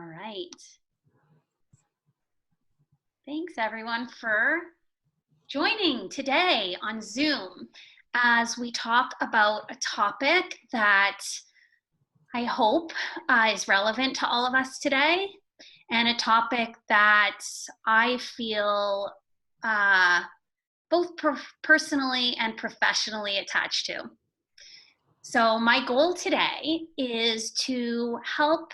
All right. Thanks everyone for joining today on Zoom as we talk about a topic that I hope is relevant to all of us today, and a topic that I feel both personally and professionally attached to. So my goal today is to help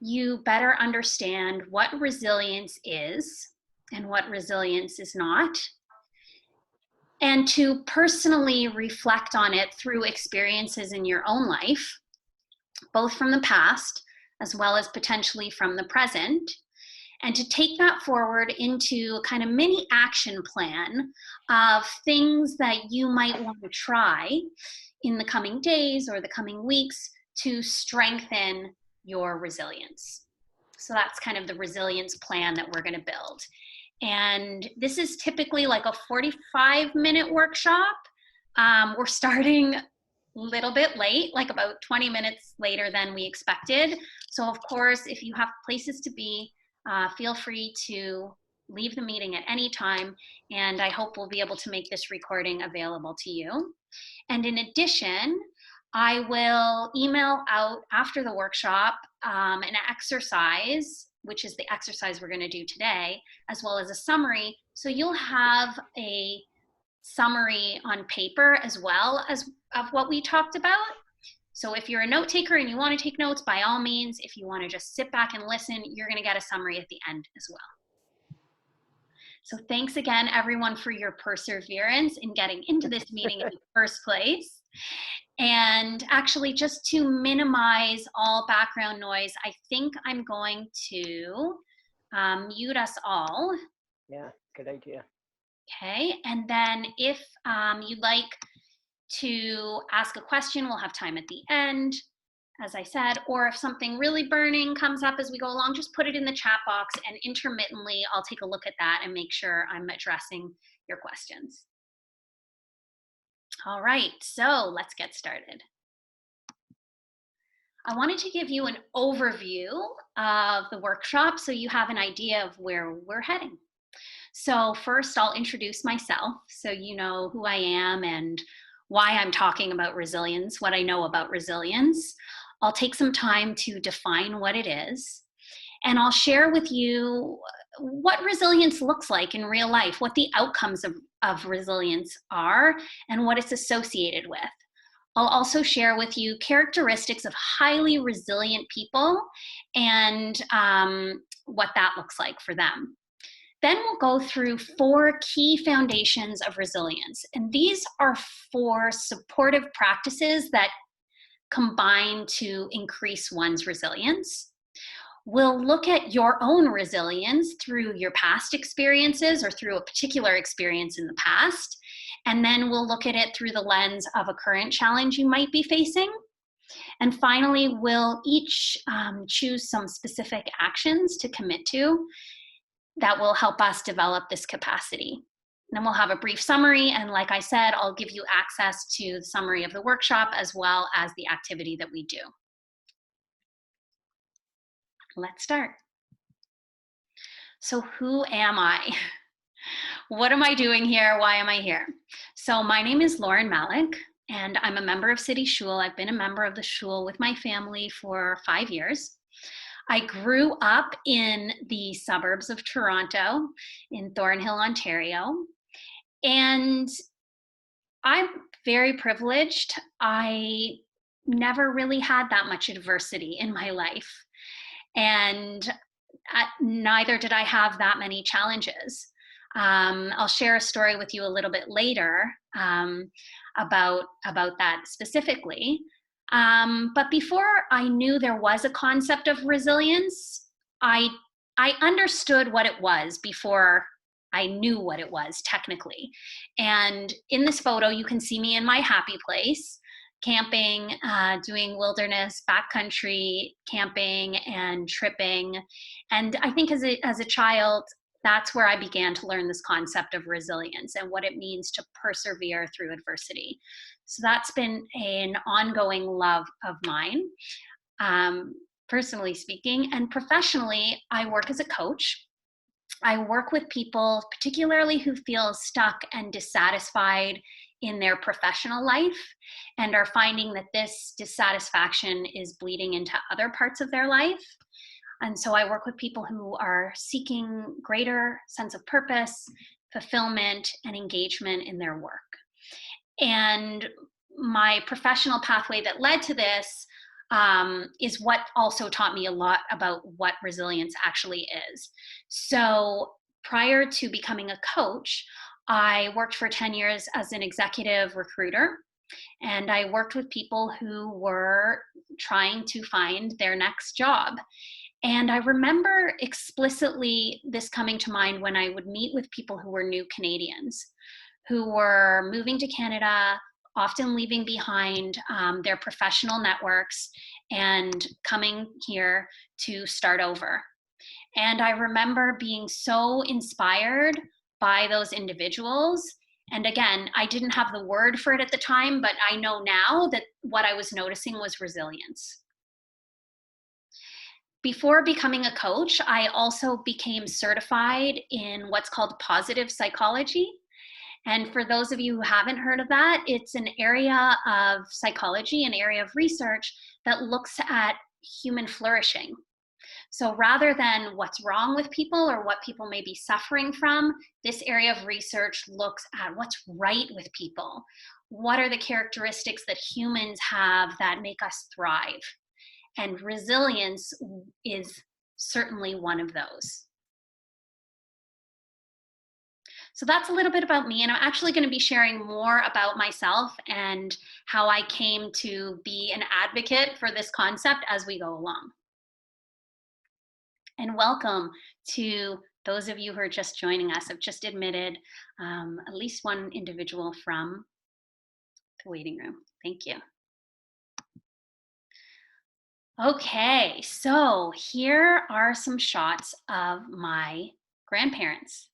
you better understand what resilience is and what resilience is not, and to personally reflect on it through experiences in your own life, both from the past as well as potentially from the present, and to take that forward into a kind of mini action plan of things that you might want to try in the coming days or the coming weeks to strengthen your resilience. So that's kind of the resilience plan that we're going to build. And this is typically like a 45-minute workshop. We're starting a little bit late, like about 20 minutes later than we expected. So of course, if you have places to be, feel free to leave the meeting at any time, and I hope we'll be able to make this recording available to you. And in addition, I will email out after the workshop an exercise, which is the exercise we're going to do today, as well as a summary. So you'll have a summary on paper as well as of what we talked about. So if you're a note taker and you want to take notes, by all means. If you want to just sit back and listen, you're going to get a summary at the end as well. So thanks again, everyone, for your perseverance in getting into this meeting in the first place. And actually, just to minimize all background noise, I think I'm going to mute us all. Yeah, good idea. Okay, and then if you'd like to ask a question, we'll have time at the end, as I said, or if something really burning comes up as we go along, just put it in the chat box, and intermittently I'll take a look at that and make sure I'm addressing your questions. All right, so let's get started. I wanted to give you an overview of the workshop so you have an idea of where we're heading. So first, I'll introduce myself so you know who I am and why I'm talking about resilience, what I know about resilience. I'll take some time to define what it is, and I'll share with you what resilience looks like in real life, what the outcomes of resilience are, and what it's associated with. I'll also share with you characteristics of highly resilient people and what that looks like for them. Then we'll go through 4 key foundations of resilience. And these are 4 supportive practices that combine to increase one's resilience. We'll look at your own resilience through your past experiences or through a particular experience in the past. And then we'll look at it through the lens of a current challenge you might be facing. And finally, we'll each choose some specific actions to commit to that will help us develop this capacity. And then we'll have a brief summary, and like I said, I'll give you access to the summary of the workshop as well as the activity that we do. Let's start. So who am I? What am I doing here? Why am I here? So my name is Lauren Malik, and I'm a member of City Shul. I've been a member of the Shul with my family for 5 years. I grew up in the suburbs of Toronto, in Thornhill, Ontario, and I'm very privileged. I never really had that much adversity in my life, and neither did I have that many challenges. I'll share a story with you a little bit later about that specifically. But before I knew there was a concept of resilience, I understood what it was before I knew what it was technically. And in this photo, you can see me in my happy place, camping, doing wilderness, backcountry camping and tripping. And I think as a child, that's where I began to learn this concept of resilience and what it means to persevere through adversity. So that's been an ongoing love of mine. personally speaking. And professionally, I work as a coach. I work with people, particularly who feel stuck and dissatisfied in their professional life and are finding that this dissatisfaction is bleeding into other parts of their life. And so I work with people who are seeking greater sense of purpose, fulfillment, and engagement in their work. And my professional pathway that led to this is what also taught me a lot about what resilience actually is. So prior to becoming a coach, I worked for 10 years as an executive recruiter, and I worked with people who were trying to find their next job. And I remember explicitly this coming to mind when I would meet with people who were new Canadians, who were moving to Canada, often leaving behind their professional networks and coming here to start over. And I remember being so inspired by those individuals. And again, I didn't have the word for it at the time, but I know now that what I was noticing was resilience. Before becoming a coach, I also became certified in what's called positive psychology. And for those of you who haven't heard of that, it's an area of psychology, an area of research that looks at human flourishing. So rather than what's wrong with people or what people may be suffering from, this area of research looks at what's right with people. What are the characteristics that humans have that make us thrive? And resilience is certainly one of those. So that's a little bit about me, and I'm actually going to be sharing more about myself and how I came to be an advocate for this concept as we go along. And welcome to those of you who are just joining us. I've just admitted at least one individual from the waiting room. Thank you. Okay, so here are some shots of my grandparents.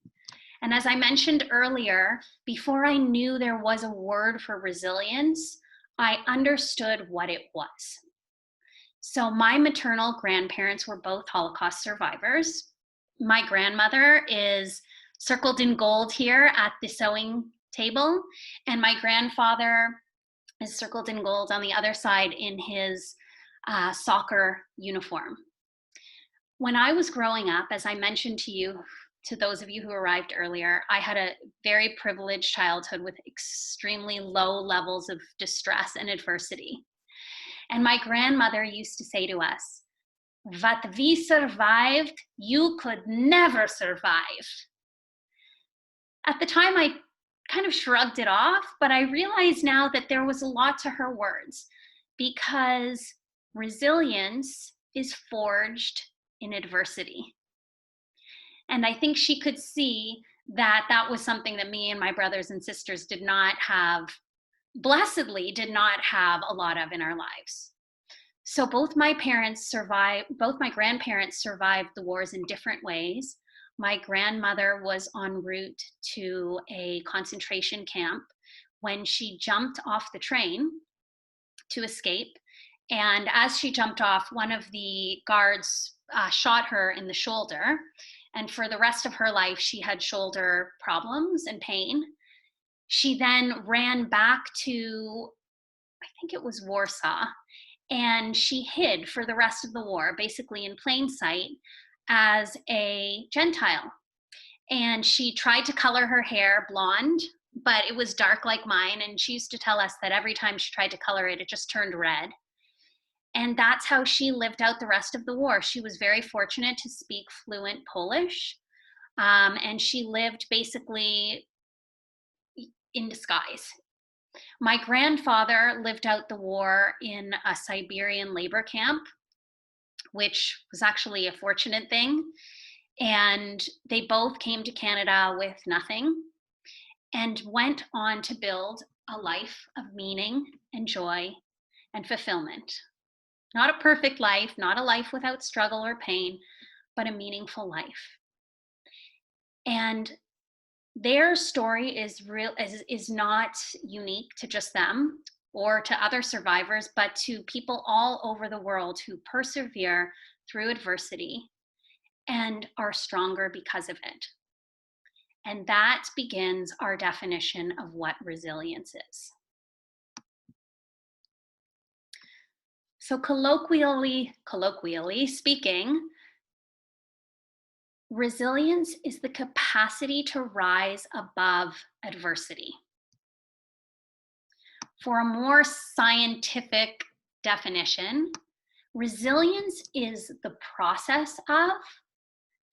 And as I mentioned earlier, before I knew there was a word for resilience, I understood what it was. So my maternal grandparents were both Holocaust survivors. My grandmother is circled in gold here at the sewing table, and my grandfather is circled in gold on the other side in his soccer uniform. When I was growing up, as I mentioned to you, to those of you who arrived earlier, I had a very privileged childhood with extremely low levels of distress and adversity. And my grandmother used to say to us, "What we survived, you could never survive." At the time, I kind of shrugged it off, but I realize now that there was a lot to her words, because resilience is forged in adversity. And I think she could see that that was something that me and my brothers and sisters did not have, blessedly did not have a lot of in our lives. So both my grandparents survived the wars in different ways. My grandmother was en route to a concentration camp when she jumped off the train to escape. And as she jumped off, one of the guards shot her in the shoulder. And for the rest of her life, she had shoulder problems and pain. She then ran back to, I think it was Warsaw, and she hid for the rest of the war, basically in plain sight, as a Gentile. And she tried to color her hair blonde, but it was dark like mine. And she used to tell us that every time she tried to color it, it just turned red. And that's how she lived out the rest of the war. She was very fortunate to speak fluent Polish, and she lived basically in disguise. My grandfather lived out the war in a Siberian labor camp, which was actually a fortunate thing. And they both came to Canada with nothing and went on to build a life of meaning and joy and fulfillment. Not a perfect life, not a life without struggle or pain, but a meaningful life. And their story is not unique to just them. or to other survivors, but to people all over the world who persevere through adversity and are stronger because of it. And that begins our definition of what resilience is. So colloquially speaking, resilience is the capacity to rise above adversity. For a more scientific definition, resilience is the process of,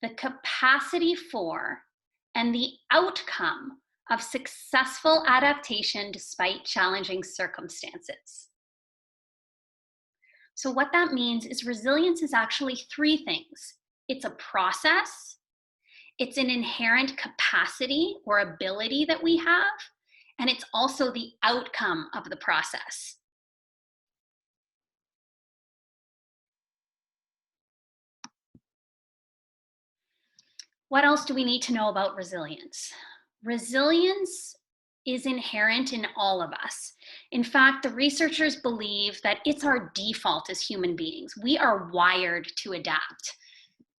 the capacity for, and the outcome of successful adaptation despite challenging circumstances. So what that means is resilience is actually three things. It's a process, it's an inherent capacity or ability that we have, and it's also the outcome of the process. What else do we need to know about resilience? Resilience is inherent in all of us. In fact, the researchers believe that it's our default as human beings. We are wired to adapt.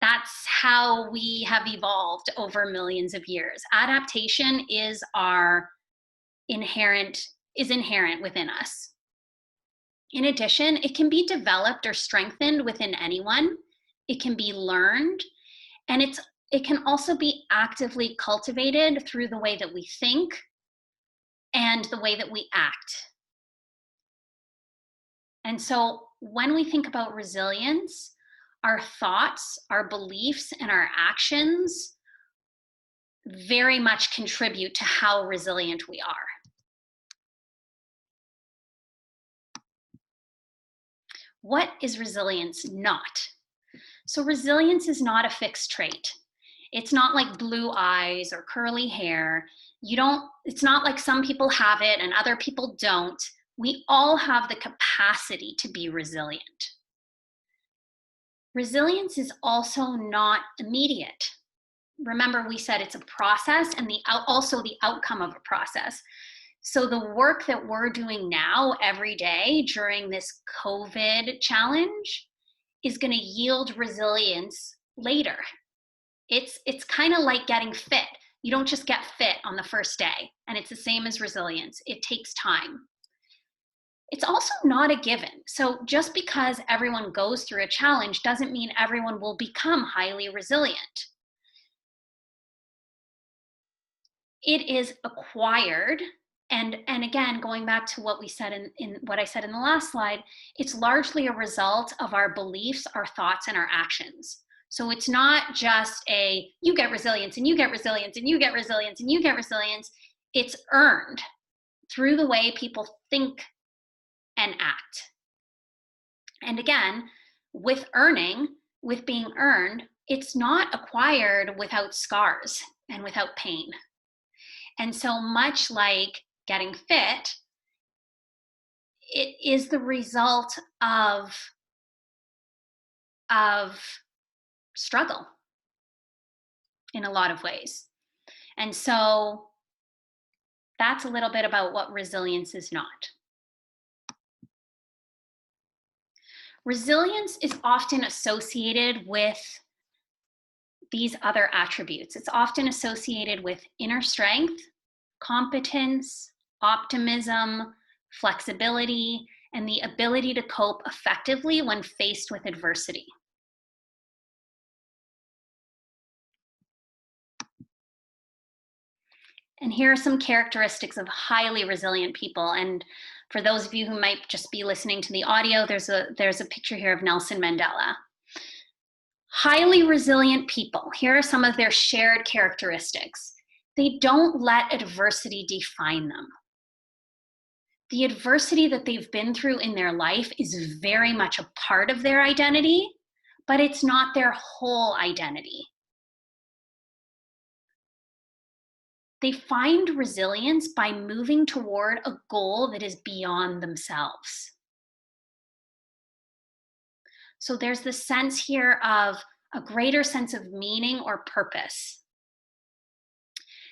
That's how we have evolved over millions of years. Adaptation is inherent within us. In addition, it can be developed or strengthened within anyone. It can be learned, and it can also be actively cultivated through the way that we think and the way that we act. And so when we think about resilience, our thoughts, our beliefs, and our actions very much contribute to how resilient we are. What is resilience not? So resilience is not a fixed trait. It's not like blue eyes or curly hair. It's not like some people have it and other people don't. We all have the capacity to be resilient. Resilience is also not immediate. Remember, we said it's a process and also the outcome of a process. So the work that we're doing now every day during this COVID challenge is going to yield resilience later. It's kind of like getting fit. You don't just get fit on the first day, and it's the same as resilience. It takes time. It's also not a given. So just because everyone goes through a challenge doesn't mean everyone will become highly resilient. It is acquired. And again, going back to what we said in what I said in the last slide, it's largely a result of our beliefs, our thoughts, and our actions. So it's not just you get resilience and you get resilience and you get resilience and you get resilience. It's earned through the way people think and act. And again, with being earned, it's not acquired without scars and without pain. And so much like getting fit, it is the result of struggle in a lot of ways. And so that's a little bit about what resilience is not. Resilience is often associated with these other attributes. It's often associated with inner strength, competence, optimism, flexibility, and the ability to cope effectively when faced with adversity. And here are some characteristics of highly resilient people. And for those of you who might just be listening to the audio, there's a picture here of Nelson Mandela. Highly resilient people, here are some of their shared characteristics. They don't let adversity define them. The adversity that they've been through in their life is very much a part of their identity, but it's not their whole identity. They find resilience by moving toward a goal that is beyond themselves. So there's this sense here of a greater sense of meaning or purpose.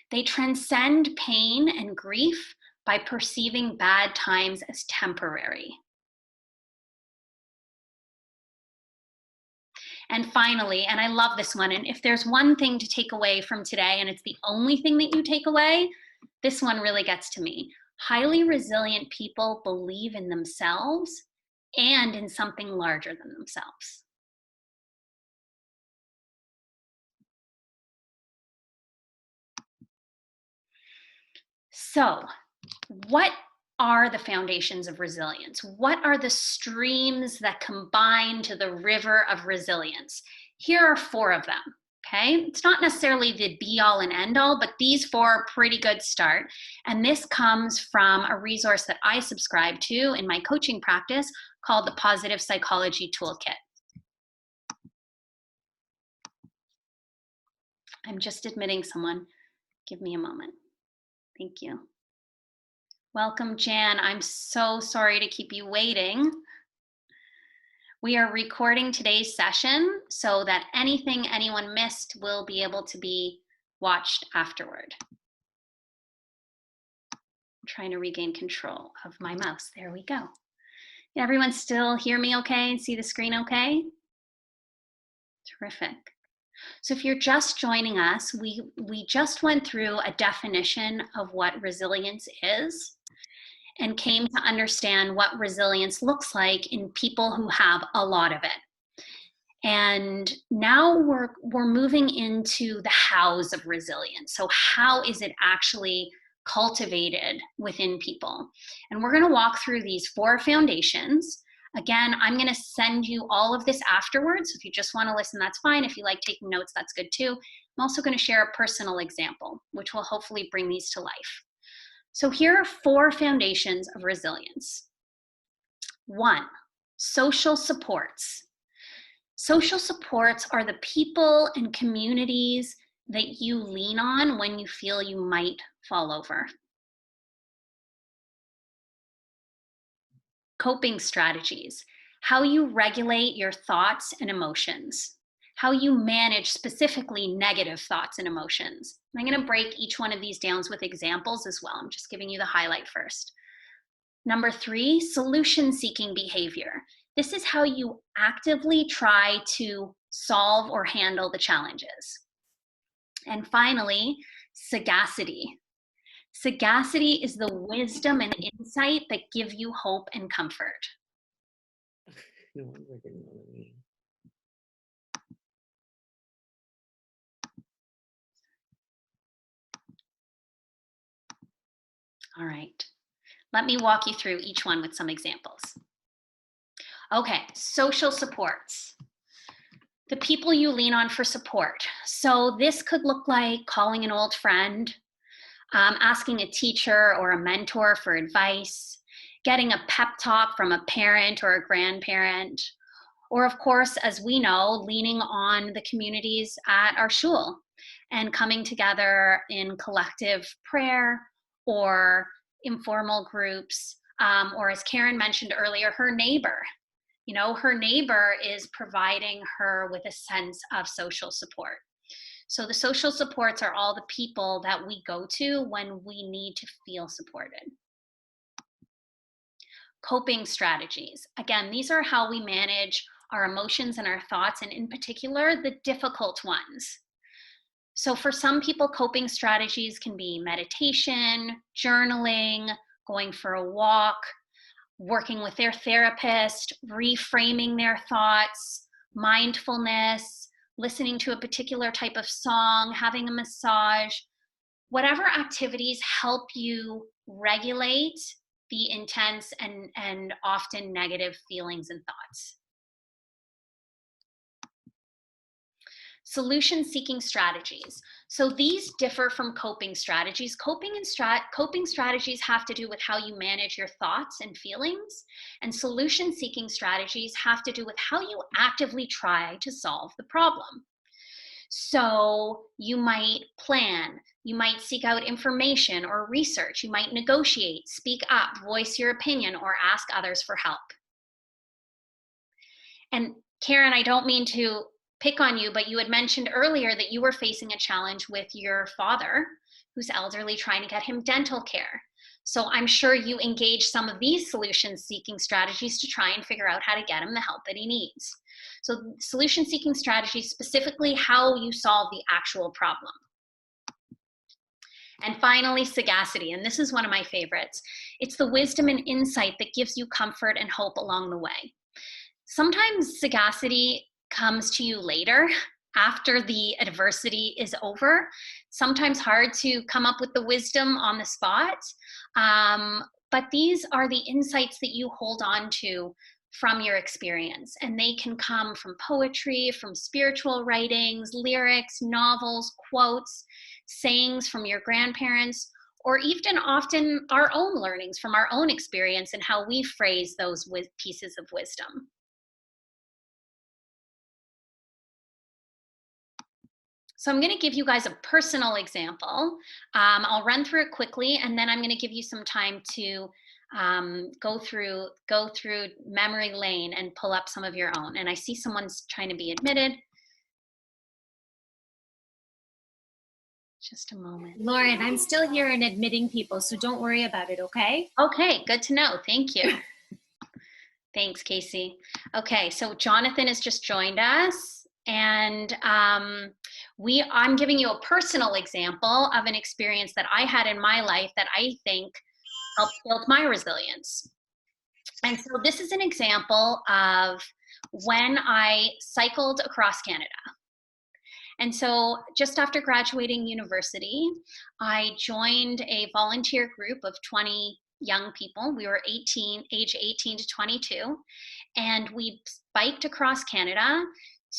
They transcend pain and grief by perceiving bad times as temporary. And finally, and I love this one, and if there's one thing to take away from today, and it's the only thing that you take away, this one really gets to me. Highly resilient people believe in themselves and in something larger than themselves. So, what are the foundations of resilience? What are the streams that combine to the river of resilience? Here are 4 of them. Okay, it's not necessarily the be all and end all, but these 4 are a pretty good start. And this comes from a resource that I subscribe to in my coaching practice called the Positive Psychology Toolkit. I'm just admitting someone. Give me a moment. Thank you. Welcome, Jan. I'm so sorry to keep you waiting. We are recording today's session so that anything anyone missed will be able to be watched afterward. I'm trying to regain control of my mouse. There we go. Can everyone still hear me okay and see the screen okay? Terrific. So if you're just joining us, we just went through a definition of what resilience is and came to understand what resilience looks like in people who have a lot of it. And now we're moving into the hows of resilience. So how is it actually cultivated within people? And we're going to walk through these 4 foundations. Again, I'm going to send you all of this afterwards. If you just want to listen, that's fine. If you like taking notes, that's good too. I'm also going to share a personal example, which will hopefully bring these to life. So here are 4 foundations of resilience. 1, social supports. Social supports are the people and communities that you lean on when you feel you might fall over. Coping strategies, how you regulate your thoughts and emotions, how you manage specifically negative thoughts and emotions. I'm going to break each one of these down with examples as well. I'm just giving you the highlight first. Number 3, solution-seeking behavior. This is how you actively try to solve or handle the challenges. And finally, sagacity. Sagacity is the wisdom and insight that give you hope and comfort. No wonder I didn't know the name. All right, let me walk you through each one with some examples. Okay, social supports. The people you lean on for support. So this could look like calling an old friend, asking a teacher or a mentor for advice, getting a pep talk from a parent or a grandparent, or of course, as we know, leaning on the communities at our shul and coming together in collective prayer or informal groups, or as Karen mentioned earlier, her neighbor. You know, her neighbor is providing her with a sense of social support. So the social supports are all the people that we go to when we need to feel supported. Coping strategies. Again, these are how we manage our emotions and our thoughts, and in particular, the difficult ones. So for some people, coping strategies can be meditation, journaling, going for a walk, working with their therapist, reframing their thoughts, mindfulness, listening to a particular type of song, having a massage. Whatever activities help you regulate the intense and often negative feelings and thoughts. Solution-seeking strategies. So these differ from coping strategies. Coping strategies have to do with how you manage your thoughts and feelings, and solution-seeking strategies have to do with how you actively try to solve the problem. So you might plan, you might seek out information or research, you might negotiate, speak up, voice your opinion, or ask others for help. And Karen, I don't mean to pick on you, but you had mentioned earlier that you were facing a challenge with your father who's elderly, trying to get him dental care. So I'm sure you engage some of these solution-seeking strategies to try and figure out how to get him the help that he needs. So solution-seeking strategies, specifically how you solve the actual problem. And finally, sagacity, and this is one of my favorites. It's the wisdom and insight that gives you comfort and hope along the way. Sometimes sagacity comes to you later, after the adversity is over. Sometimes hard to come up with the wisdom on the spot, but these are the insights that you hold on to from your experience, and they can come from poetry, from spiritual writings, lyrics, novels, quotes, sayings from your grandparents, or even often our own learnings from our own experience and how we phrase those pieces of wisdom. So I'm going to give you guys a personal example. I'll run through it quickly, and then I'm going to give you some time to go through memory lane and pull up some of your own. And I see someone's trying to be admitted. Just a moment. Lauren, I'm still here and admitting people, so don't worry about it, okay? Okay, good to know. Thank you. Thanks, Casey. Okay, so Jonathan has just joined us. And I'm giving you a personal example of an experience that I had in my life that I think helped build my resilience. And so this is an example of when I cycled across Canada. And so just after graduating university, I joined a volunteer group of 20 young people. We were age 18 to 22, and we biked across Canada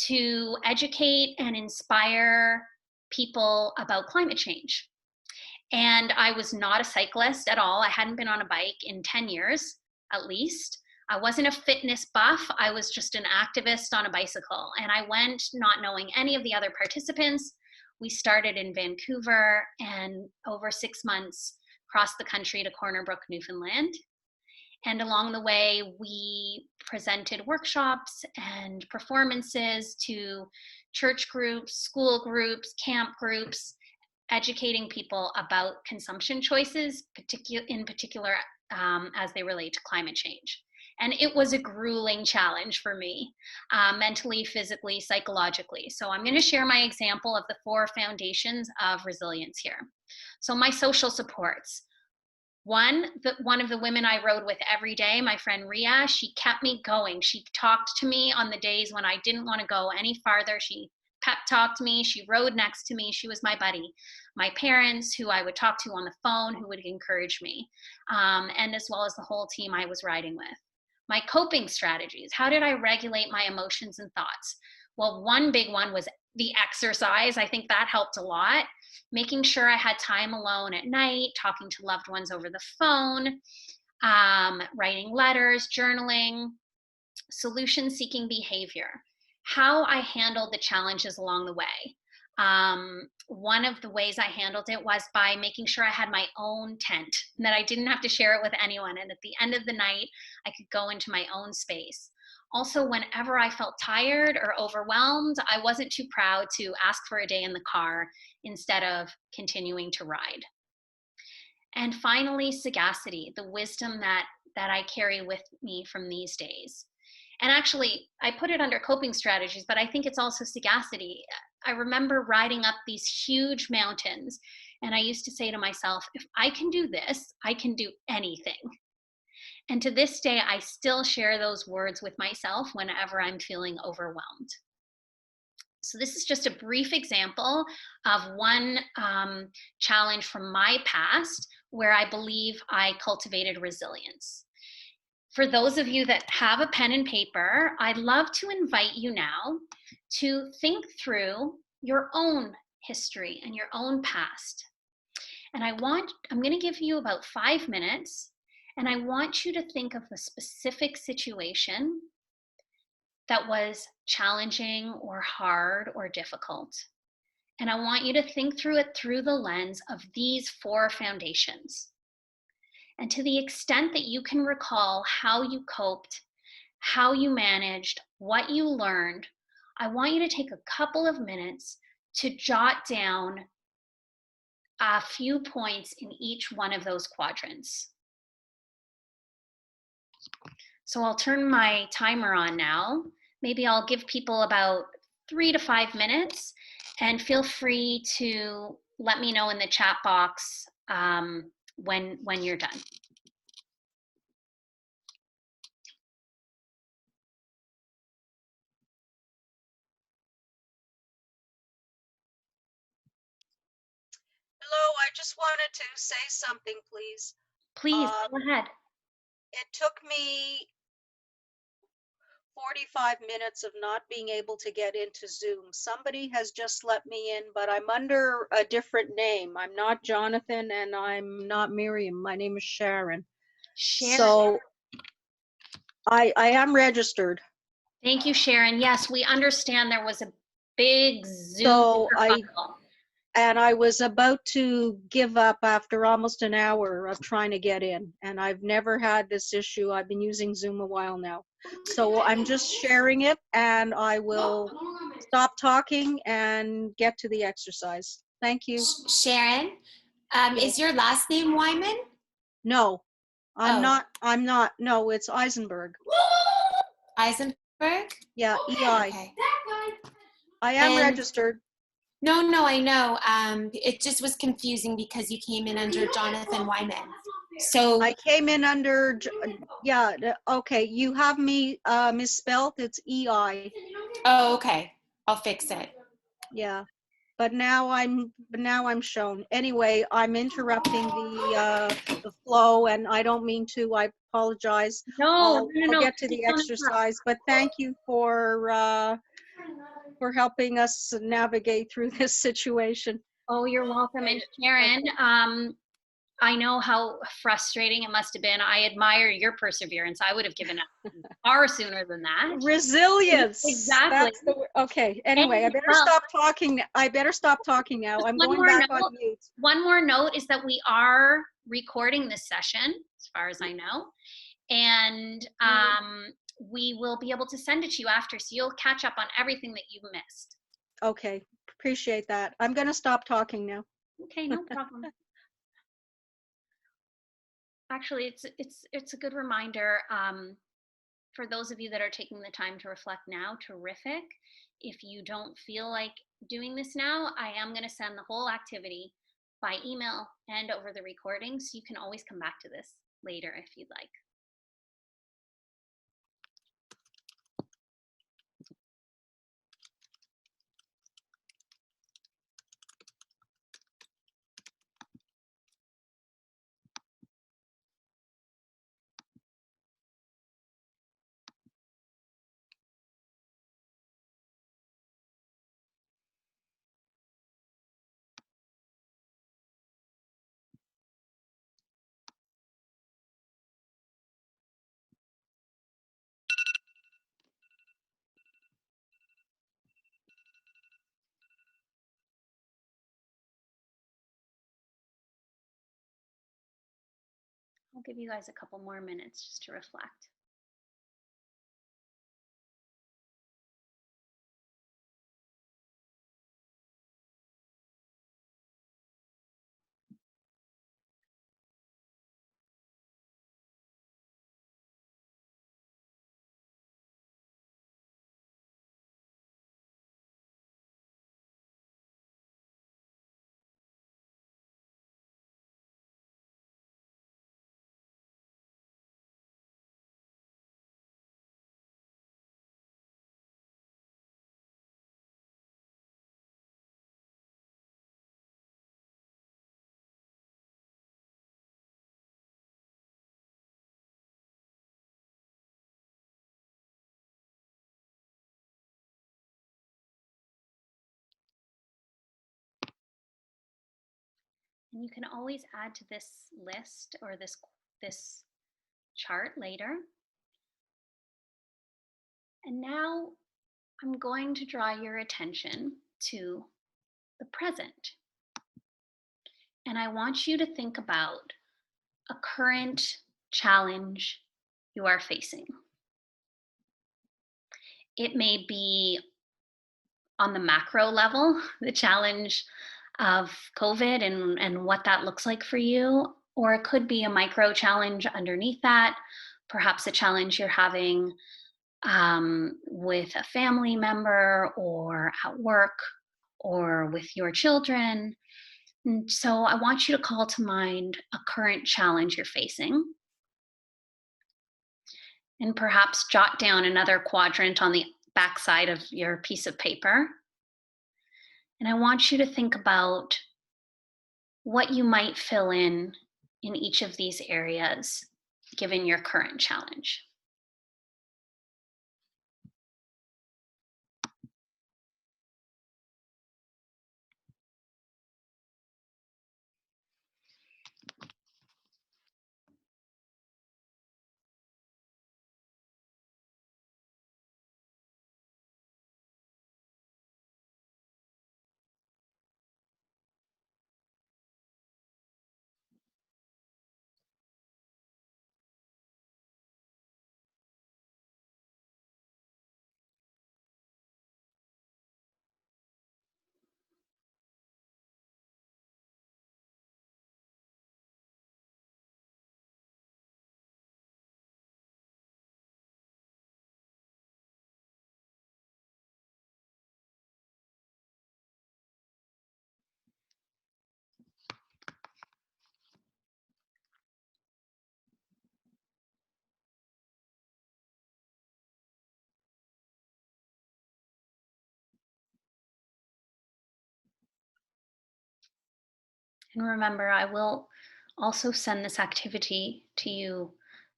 to educate and inspire people about climate change. And I was not a cyclist at all. I hadn't been on a bike in 10 years, at least. I wasn't a fitness buff. I was just an activist on a bicycle. And I went not knowing any of the other participants. We started in Vancouver and over 6 months crossed the country to Corner Brook, Newfoundland. And along the way, we presented workshops and performances to church groups, school groups, camp groups, educating people about consumption choices, in particular as they relate to climate change. And it was a grueling challenge for me, mentally, physically, psychologically. So I'm going to share my example of the 4 foundations of resilience here. So my social supports. One of the women I rode with every day, my friend Ria, she kept me going. She talked to me on the days when I didn't want to go any farther. She pep talked me. She rode next to me. She was my buddy. My parents, who I would talk to on the phone, who would encourage me, and as well as the whole team I was riding with. My coping strategies. How did I regulate my emotions and thoughts? Well, one big one was the exercise. I think that helped a lot. Making sure I had time alone at night, talking to loved ones over the phone, writing letters, journaling, solution-seeking behavior, how I handled the challenges along the way. One of the ways I handled it was by making sure I had my own tent and that I didn't have to share it with anyone. And at the end of the night, I could go into my own space. Also, whenever I felt tired or overwhelmed, I wasn't too proud to ask for a day in the car instead of continuing to ride. And finally, sagacity, the wisdom that I carry with me from these days. And actually, I put it under coping strategies, but I think it's also sagacity. I remember riding up these huge mountains, and I used to say to myself, if I can do this, I can do anything. And to this day, I still share those words with myself whenever I'm feeling overwhelmed. So this is just a brief example of one challenge from my past where I believe I cultivated resilience. For those of you that have a pen and paper, I'd love to invite you now to think through your own history and your own past. And I'm going to give you about 5 minutes, and I want you to think of a specific situation that was challenging or hard or difficult. And I want you to think through it through the lens of these 4 foundations. And to the extent that you can recall how you coped, how you managed, what you learned, I want you to take a couple of minutes to jot down a few points in each one of those quadrants. So I'll turn my timer on now. Maybe I'll give people about 3 to 5 minutes, and feel free to let me know in the chat box when you're done. Hello, I just wanted to say something, please. Please, go ahead. It took me 45 minutes of not being able to get into Zoom. Somebody has just let me in, but I'm under a different name. I'm not Jonathan and I'm not Miriam. My name is Sharon. Sharon. So I am registered. Thank you, Sharon. Yes, we understand there was a big Zoom So kerfuffle. I was about to give up after almost an hour of trying to get in, and I've never had this issue. I've been using Zoom a while now. So I'm just sharing it, and I will stop talking and get to the exercise. Thank you. Sharon, is your last name Wyman? No, I'm Oh. not. No, it's Eisenberg. Eisenberg? Yeah, EI. Okay. I am And- registered. No, I know. It just was confusing because you came in under Jonathan Wyman. So I came in under, yeah, okay, you have me misspelled. It's EI. oh, okay. I'll fix it. Yeah, but now I'm shown. Anyway, I'm interrupting the flow, and I don't mean to. I apologize. No. I'll get to the exercise, but thank you for helping us navigate through this situation. Oh, you're welcome. And Sharon, I know how frustrating it must have been. I admire your perseverance. I would have given up far sooner than that. Resilience. Exactly. That's the, okay. Anyway, I better stop talking. I better stop talking now. I'm going back on mute. One more note is that we are recording this session, as far as I know, and we will be able to send it to you after, so you'll catch up on everything that you missed. Okay, appreciate that. I'm going to stop talking now. Okay, no problem. Actually, it's a good reminder for those of you that are taking the time to reflect now. Terrific. If you don't feel like doing this now, I am going to send the whole activity by email and over the recording, so you can always come back to this later if you'd like. I'll give you guys a couple more minutes just to reflect. And you can always add to this list or this chart later. And now I'm going to draw your attention to the present. And I want you to think about a current challenge you are facing. It may be on the macro level, the challenge of COVID and what that looks like for you, or it could be a micro challenge underneath that, perhaps a challenge you're having with a family member or at work or with your children. And so I want you to call to mind a current challenge you're facing, and perhaps jot down another quadrant on the backside of your piece of paper. And I want you to think about what you might fill in each of these areas given your current challenge. And remember, I will also send this activity to you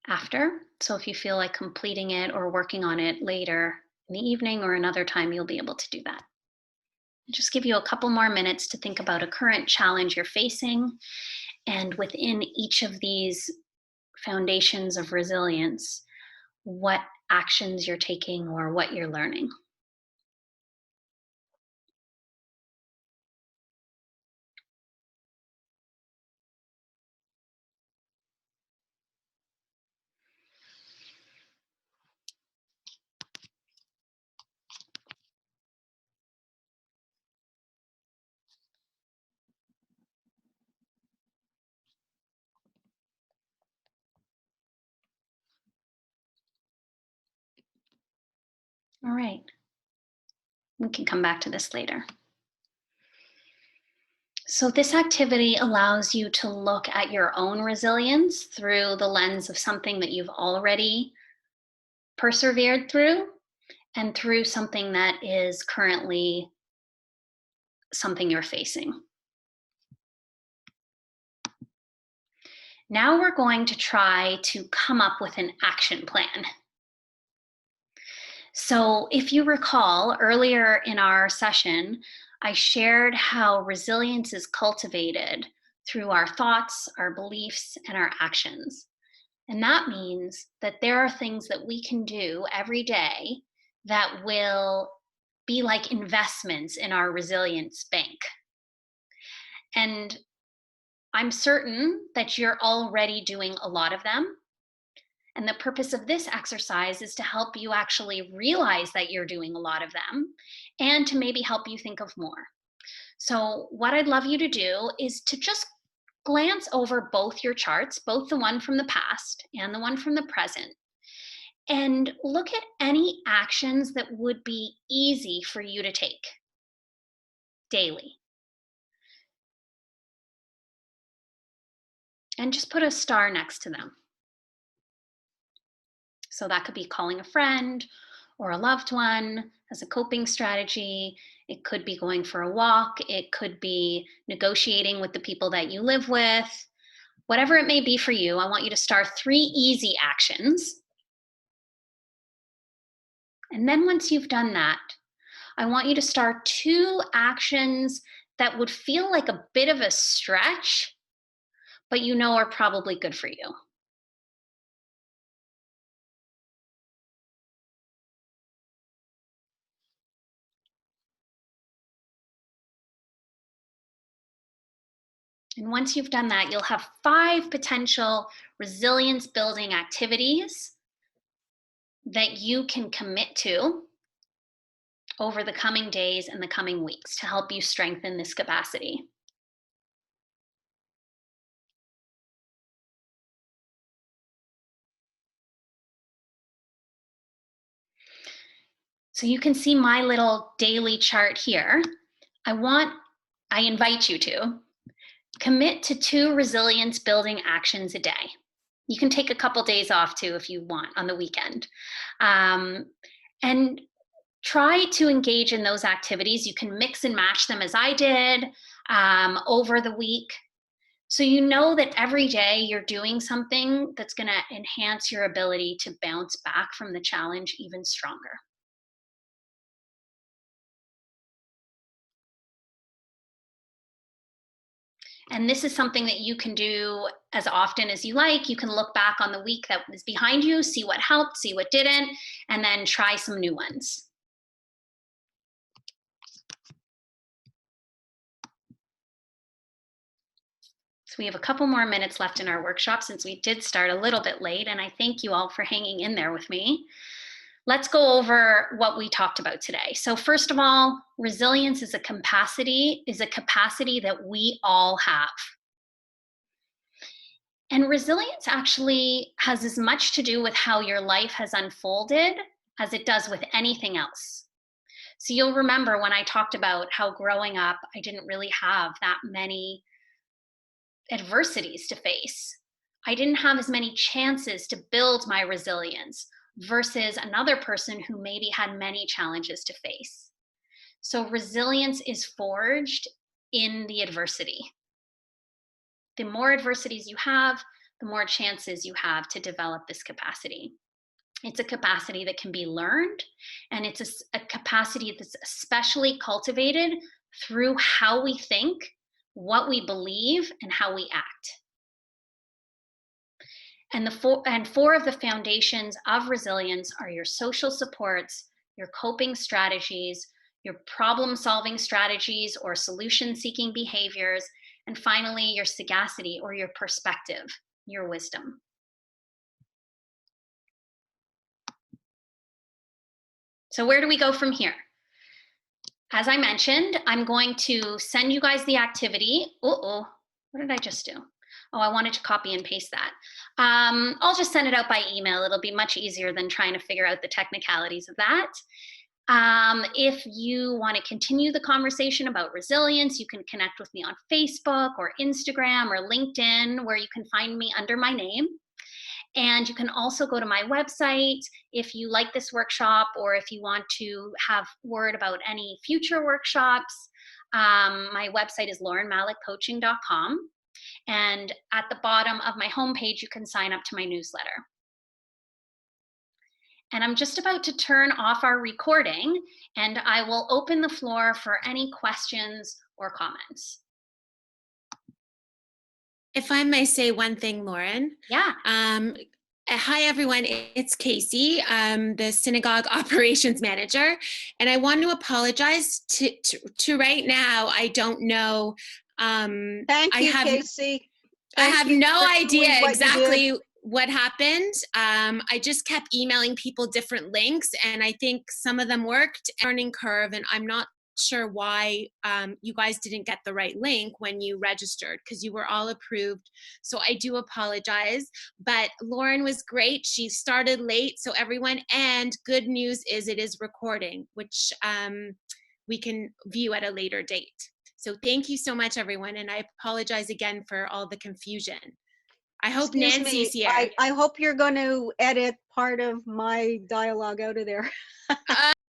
after. So if you feel like completing it or working on it later in the evening or another time, you'll be able to do that. Just give you a couple more minutes to think about a current challenge you're facing. And within each of these foundations of resilience, what actions you're taking or what you're learning. All right. We can come back to this later. So this activity allows you to look at your own resilience through the lens of something that you've already persevered through and through something that is currently something you're facing. Now we're going to try to come up with an action plan. So if you recall earlier in our session, I shared how resilience is cultivated through our thoughts, our beliefs, and our actions. And that means that there are things that we can do every day that will be like investments in our resilience bank. And I'm certain that you're already doing a lot of them. And the purpose of this exercise is to help you actually realize that you're doing a lot of them and to maybe help you think of more. So what I'd love you to do is to just glance over both your charts, both the one from the past and the one from the present, and look at any actions that would be easy for you to take daily. And just put a star next to them. So that could be calling a friend or a loved one as a coping strategy. It could be going for a walk. It could be negotiating with the people that you live with. Whatever it may be for you, I want you to start 3 easy actions. And then once you've done that, I want you to start 2 actions that would feel like a bit of a stretch, but you know are probably good for you. And once you've done that, you'll have 5 potential resilience building activities that you can commit to over the coming days and the coming weeks to help you strengthen this capacity. So you can see my little daily chart here. I invite you to commit to 2 resilience building actions a day. You can take a couple days off too if you want on the weekend. And try to engage in those activities. You can mix and match them as I did over the week. So you know that every day you're doing something that's going to enhance your ability to bounce back from the challenge even stronger. And this is something that you can do as often as you like. You can look back on the week that was behind you, see what helped, see what didn't, and then try some new ones. So we have a couple more minutes left in our workshop since we did start a little bit late, and I thank you all for hanging in there with me. Let's go over what we talked about today. So first of all, resilience is a capacity that we all have. And resilience actually has as much to do with how your life has unfolded as it does with anything else. So you'll remember when I talked about how growing up, I didn't really have that many adversities to face. I didn't have as many chances to build my resilience versus another person who maybe had many challenges to face. So resilience is forged in the adversity. The more adversities you have, the more chances you have to develop this capacity. It's a capacity that can be learned, and it's a capacity that's especially cultivated through how we think, what we believe, and how we act. And four of the foundations of resilience are your social supports, your coping strategies, your problem-solving strategies or solution-seeking behaviors, and finally, your sagacity or your perspective, your wisdom. So where do we go from here? As I mentioned, I'm going to send you guys the activity. What did I just do? Oh, I wanted to copy and paste that. I'll just send it out by email. It'll be much easier than trying to figure out the technicalities of that. If you want to continue the conversation about resilience, you can connect with me on Facebook or Instagram or LinkedIn, where you can find me under my name. And you can also go to my website if you like this workshop or if you want to have word about any future workshops. My website is laurenmalickcoaching.com. And at the bottom of my homepage, you can sign up to my newsletter. And I'm just about to turn off our recording, and I will open the floor for any questions or comments. If I may say one thing, Lauren. Yeah. Hi, everyone. It's Casey, the synagogue operations manager. And I want to apologize to right now. I don't know. Thank you, Casey. I have no idea exactly what happened. I just kept emailing people different links, and I think some of them worked. Learning curve, and I'm not sure why you guys didn't get the right link when you registered, because you were all approved. So I do apologize, but Lauren was great. She started late, so everyone, and good news is it is recording, which we can view at a later date. So thank you so much, everyone, and I apologize again for all the confusion. I hope Nancy's here. I hope you're going to edit part of my dialogue out of there.